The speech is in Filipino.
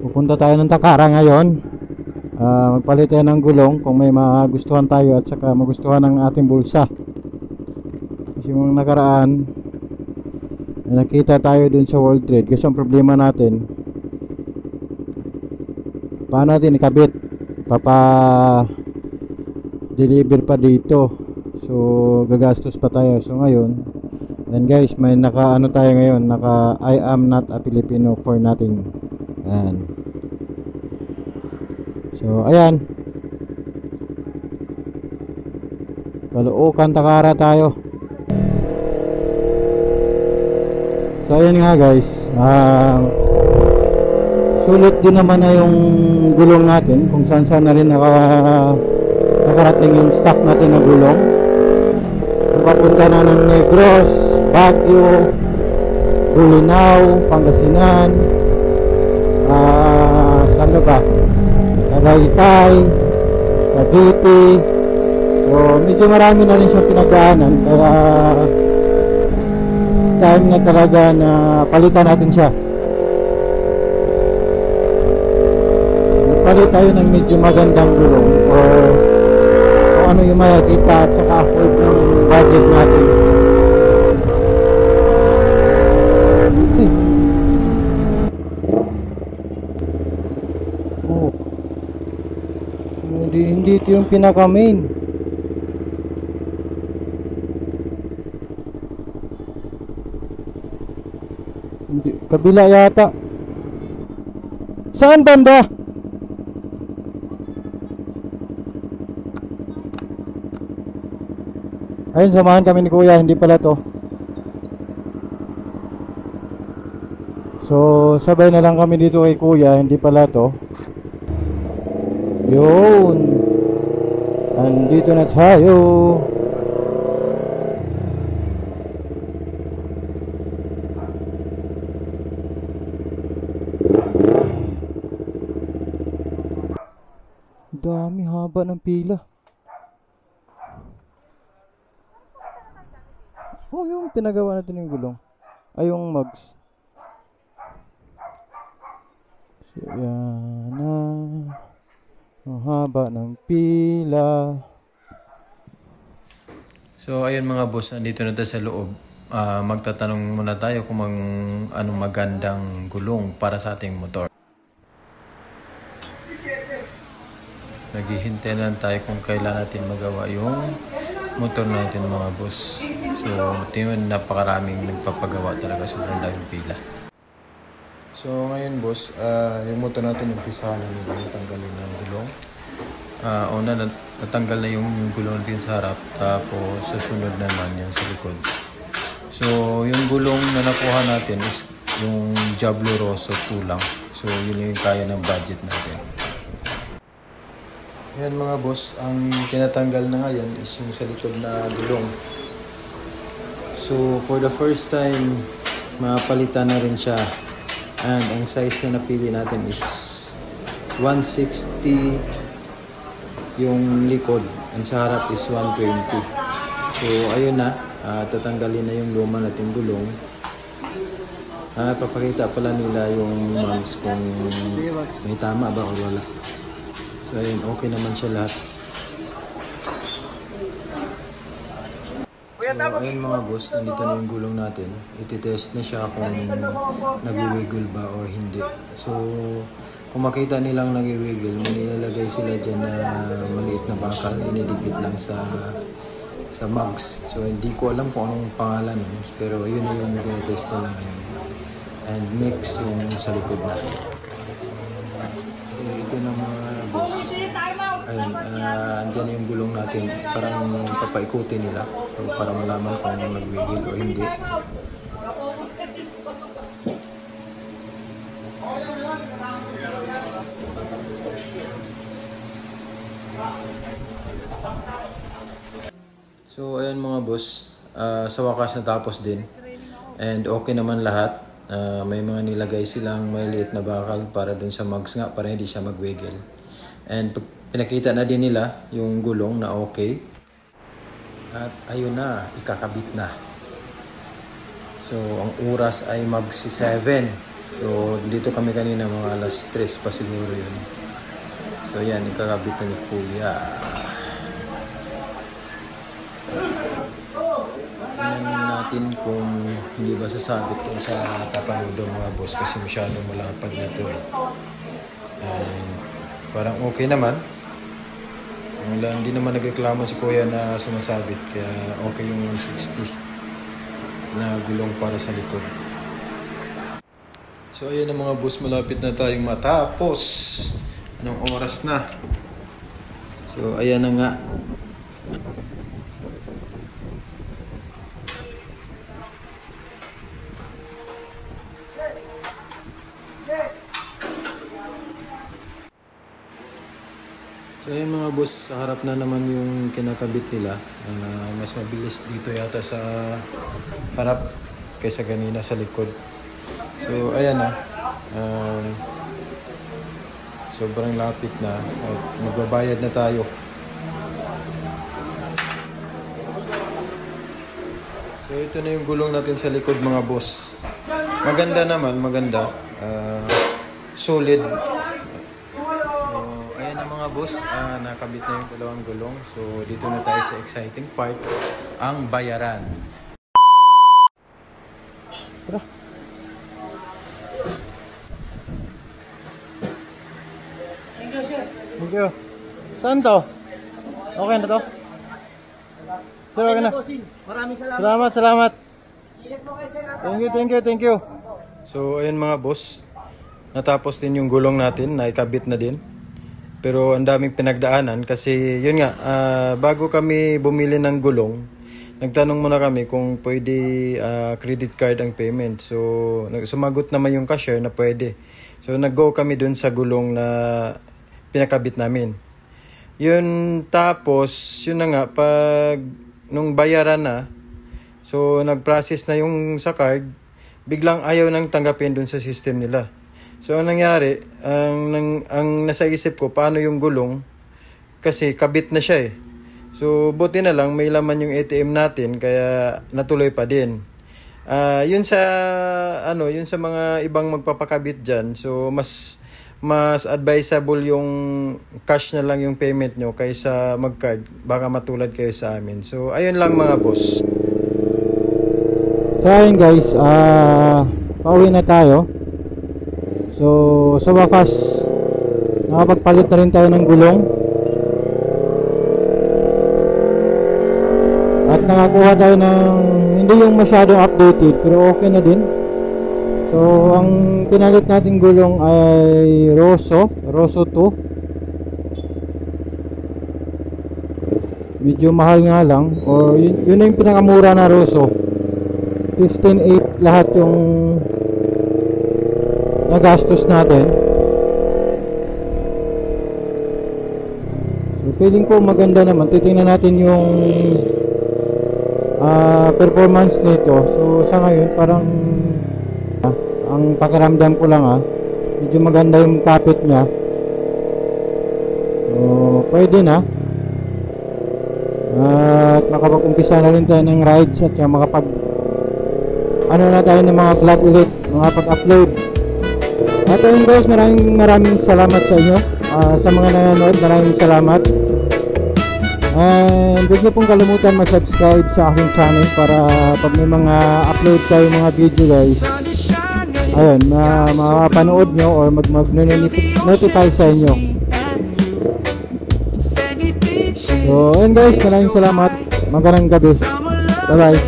Pupunta tayo ng Takara ngayon. Magpalit tayo ng gulong kung may magustuhan tayo at saka magustuhan ng ating bulsa. Kasi mong nakaraan nakita tayo dun sa World Trade. Kasi ang problema natin, paano natin ikabit, deliver pa dito, so gagastos pa tayo. So ngayon, and guys, may naka ano tayo ngayon, naka I am not a Filipino for nothing. Ayan. So ayan, Caloocan, Takara tayo. So ayan nga guys, sulit din naman na yung gulong natin, kung saan saan na rin nakarating yung stock natin na gulong. Papunta na ng Negros, Baguio, Bolinao, Pangasinan, saan na ba? Tagaytay, Cavite. So medyo marami na rin siyang pinagdaanan, kaya time na talaga na palitan natin siya. Palit tayo ng medyo magandang gulong or kung ano yung makikita at saka afford ng budget natin. Oh, hindi ito yung pinaka main. Hindi, kabila yata. Saan banda? Ayun, samahan kami ni Kuya, hindi pala to. So sabay na lang kami dito kay Kuya, hindi pala to. Yun, andito na tayo. Dami, haba ng pila. Oh, yung pinagawa natin yung gulong. Ay, yung mugs. So, yan na. Ang haba ng pila. So, ayun mga boss, nandito na tayo sa loob. Magtatanong muna tayo kung anong magandang gulong para sa ating motor. Naghihintay na tayo kung kailan natin magawa yung motor natin mga boss. So tingnan, napakaraming nagpapagawa talaga, sobrang daming pila. So ngayon boss, yung motor natin umpisahan na nila yung tanggalin ng gulong. Una natanggal na yung gulong din sa harap, tapos susunod naman yung sa likod. So yung gulong na nakuha natin is yung Diablo Rosso 2 lang. So yun yung kaya ng budget natin. Ayan mga boss, ang tinatanggal na ngayon is yung sa likod na gulong. So for the first time, mapalitan na rin siya. And ang size na napili natin is 160 yung likod, ang sa harap is 120. So ayun na, tatanggalin na yung luma nating gulong. Papakita pala nila yung mugs kung may tama ba o wala. So ayun, okay naman siya lahat. So ayun mga boss, nandito na yung gulong natin. Ititest na siya kung nag-wiggle ba o hindi. So kung makita nilang nag-wiggle, may nilalagay sila dyan na maliit na bakal, dinidikit lang sa mugs. So hindi ko alam kung anong pangalan nun, pero yun na yung dinitest nila ngayon. And next yung sa likod na. So ito na mga boss. Ayun, andyan yung gulong natin. Parang papaikutin nila. So para malaman kung nag-wiggle o hindi. So ayun mga boss, sa wakas natapos din. And okay naman lahat. May mga nilagay silang maliit na bakal para dun sa mugs nga, para hindi siya mag-wiggle. And pinakita na din nila yung gulong na okay. At ayun na, ikakabit na. So ang oras ay magsi 7. So dito kami kanina mga alas 3 pa siguro yun. So yan, ikakabit na ni Kuya. Tingnan natin kung hindi ba sasabit kung sa tapanudo mga boss kasi masyadong malapad na ito eh. Parang okay naman. Hindi naman nagreklamo si Kuya na sumasabit kaya okay yung 160 na gulong para sa likod. So ayan na mga boss, malapit na tayong matapos. Anong oras na? So ayan na nga. So ayan mga boss, sa harap na naman yung kinakabit nila. Mas mabilis dito yata sa harap kaysa kanina sa likod. So ayan na. Sobrang lapit na at magbabayad na tayo. So ito na yung gulong natin sa likod mga boss. Maganda naman, maganda. Solid. Ayan na mga boss, nakabit na yung dalawang gulong. So dito na tayo sa exciting part, ang bayaran. Tara. Thank you. Saan to? Okay na to? Sir, okay na. Maraming salamat. Salamat. Thank you. So ayan mga boss, natapos din yung gulong natin, naikabit na din. Pero ang daming pinagdaanan kasi yun nga, bago kami bumili ng gulong, nagtanong muna kami kung pwede credit card ang payment. So sumagot naman yung cashier na pwede. So nag-go kami dun sa gulong na pinakabit namin. Yun tapos, yun na nga, pag nung bayaran na, so nag-process na yung sa card, biglang ayaw nang tanggapin dun sa system nila. So ang nangyari, ang nasa isip ko, paano yung gulong? Kasi kabit na siya eh. So buti na lang, may laman yung ATM natin, kaya natuloy pa din. Yun sa mga ibang magpapakabit dyan, so mas advisable yung cash na lang yung payment nyo kaysa mag-card. Baka matulad kayo sa amin. So, ayun lang mga boss. So ayun guys, pauwi na tayo. So sa wakas, nakapagpalit na rin tayo ng gulong. At nakakuha tayo ng hindi yung masyadong updated pero okay na din. So ang pinalit natin gulong ay Rosso 2. Medyo mahal nga lang, or yun na yung pinakamura na Rosso. 15,800 lahat yung nagastos natin. So feeling ko maganda naman. Titingnan natin yung performance nito. So sa ngayon parang ang pakiramdam ko lang medyo maganda yung kapit niya. So pwede na. At makapag-umpisa na rin tayo ng rides at makapag na tayo ng mga vlog ulit, mga pag-upload. At ayun guys, maraming salamat sa inyo, sa mga nanonood, maraming salamat. And huwag niyo pong kalimutan mag-subscribe sa aking channel para pag may mga upload tayo mga video guys, ayun, mapanood nyo or mag-notify sa inyo. So ayun guys, maraming salamat. Magandang gabi. Bye bye.